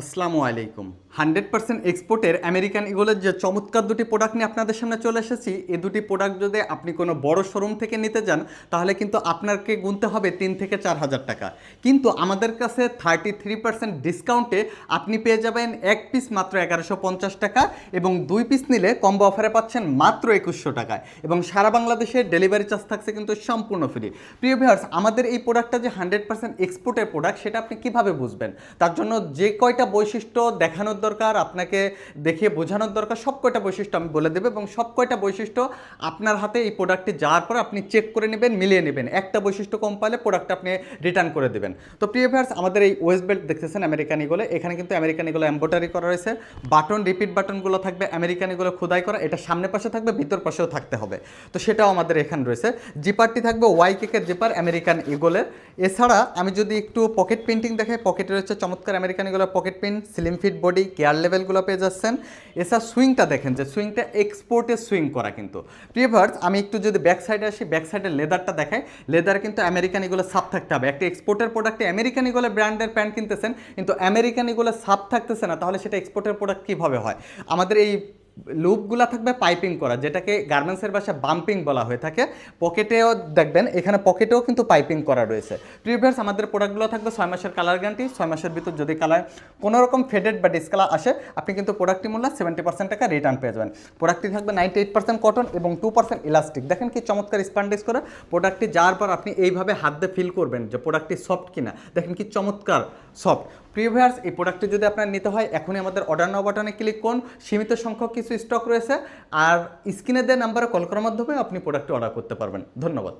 আসসালামু আলাইকুম। 100% এক্সপোর্টের আমেরিকান ইগলের যে চমৎকার দুটি প্রোডাক্ট নিয়ে আপনাদের সামনে চলে এসেছি, এই দুটি প্রোডাক্ট যদি আপনি কোনো বড় শোরুম থেকে নিতে যান তাহলে কিন্তু আপনাকে গুনতে হবে 3 থেকে 4 হাজার টাকা। কিন্তু আমাদের কাছে 33% ডিসকাউন্টে আপনি পেয়ে যাবেন এক পিস মাত্র 1150 টাকা এবং 2 পিস নিলে কম্বো অফারে পাচ্ছেন মাত্র 2100 টাকায় এবং সারা বাংলাদেশে ডেলিভারি চার্জ থাকছে কিন্তু সম্পূর্ণ ফ্রি। প্রিয় ভিউয়ার্স, আমাদের এই প্রোডাক্টটা যে 100% এক্সপোর্টের প্রোডাক্ট সেটা আপনি কিভাবে বুঝবেন? তার জন্য যে কয়টা বৈশিষ্ট্য দেখানোর দরকার, আপনাকে দেখিয়ে বোঝানোর দরকার, সব কয়টা বৈশিষ্ট্য আমি বলে দেবো এবং সব কয়টা বৈশিষ্ট্য আপনার হাতে এই প্রোডাক্টটি যাওয়ার পর আপনি চেক করে নেবেন, মিলিয়ে নেবেন। একটা বৈশিষ্ট্য কম পাইলে প্রোডাক্ট আপনি রিটার্ন করে দেবেন। তো প্রিয় ভিউয়ার্স, আমাদের এই ওয়েস্ট বেল্ট দেখতেছেন আমেরিকান ইগলে, এখানে কিন্তু আমেরিকান ইগলে এমব্রয়ডারি করা রয়েছে। বাটন রিপিট বাটনগুলো থাকবে আমেরিকান ইগলে খোদাই করা, এটা সামনে পাশে থাকবে, ভিতর পাশেও থাকতে হবে। তো সেটাও আমাদের এখানে রয়েছে। জিপারটি থাকবে ওয়াই কেকের জিপার আমেরিকান ইগলের। এছাড়া আমি যদি একটু পকেট পেন্টিং দেখাই, পকেটে রয়েছে চমৎকার আমেরিকান ইগলের pocket pen, slim fit body, care লেভেলগুলো পেয়ে যাচ্ছেন। এছাড়া সুইংটা দেখেন যে সুইংটা এক্সপোর্টে সুইং করা কিন্তু। প্রিভার্স, আমি একটু যদি ব্যাক সাইডে আসি, ব্যাক সাইডের লেদারটা দেখাই। লেদার কিন্তু আমেরিকান ইগলে সাপ থাকতে হবে। একটা এক্সপোর্টের প্রোডাক্টে আমেরিকান ইগলে ব্র্যান্ডের প্যান্ট কিনতেছেন কিন্তু আমেরিকান ইগলে সাপ থাকতেছে না, তাহলে সেটা এক্সপোর্টের প্রোডাক্ট কীভাবে হয়? আমাদের এই লুপগুলা থাকবে পাইপিং করা, যেটাকে গার্মেন্টসের ভাষায় বাম্পিং বলা হয়ে থাকে। পকেটেও দেখবেন, এখানে পকেটেও কিন্তু পাইপিং করা রয়েছে। প্রিভিয়াস আমাদের প্রোডাক্টগুলো থাকবে 6 মাসের কালার গ্যারান্টি। 6 মাসের ভিতর যদি কালার কোনো রকম ফেডেড বা ডিসকালার আসে, আপনি কিন্তু প্রোডাক্টটি মূল্য 70% টাকা রিটার্ন পেয়ে যাবেন। প্রোডাক্টটি থাকবে 98% কটন এবং 2% ইলাস্টিক। দেখেন কি চমৎকার স্পান্ডেক্স করে। প্রোডাক্টটি যাওয়ার পর আপনি এইভাবে হাত দিয়ে ফিল করবেন যে প্রোডাক্টটি সফট কিনা। দেখেন কি চমৎকার সফট। প্রিভিয়ার্স, এই প্রোডাক্টটি যদি আপনার নিতে হয় এখনই আমাদের অর্ডার নাও বাটনে ক্লিক করুন। সীমিত সংখ্যক কিছু স্টক রয়েছে আর স্ক্রিনে দেওয়া নাম্বারে কল করার মাধ্যমে আপনি প্রোডাক্টটি অর্ডার করতে পারবেন। ধন্যবাদ।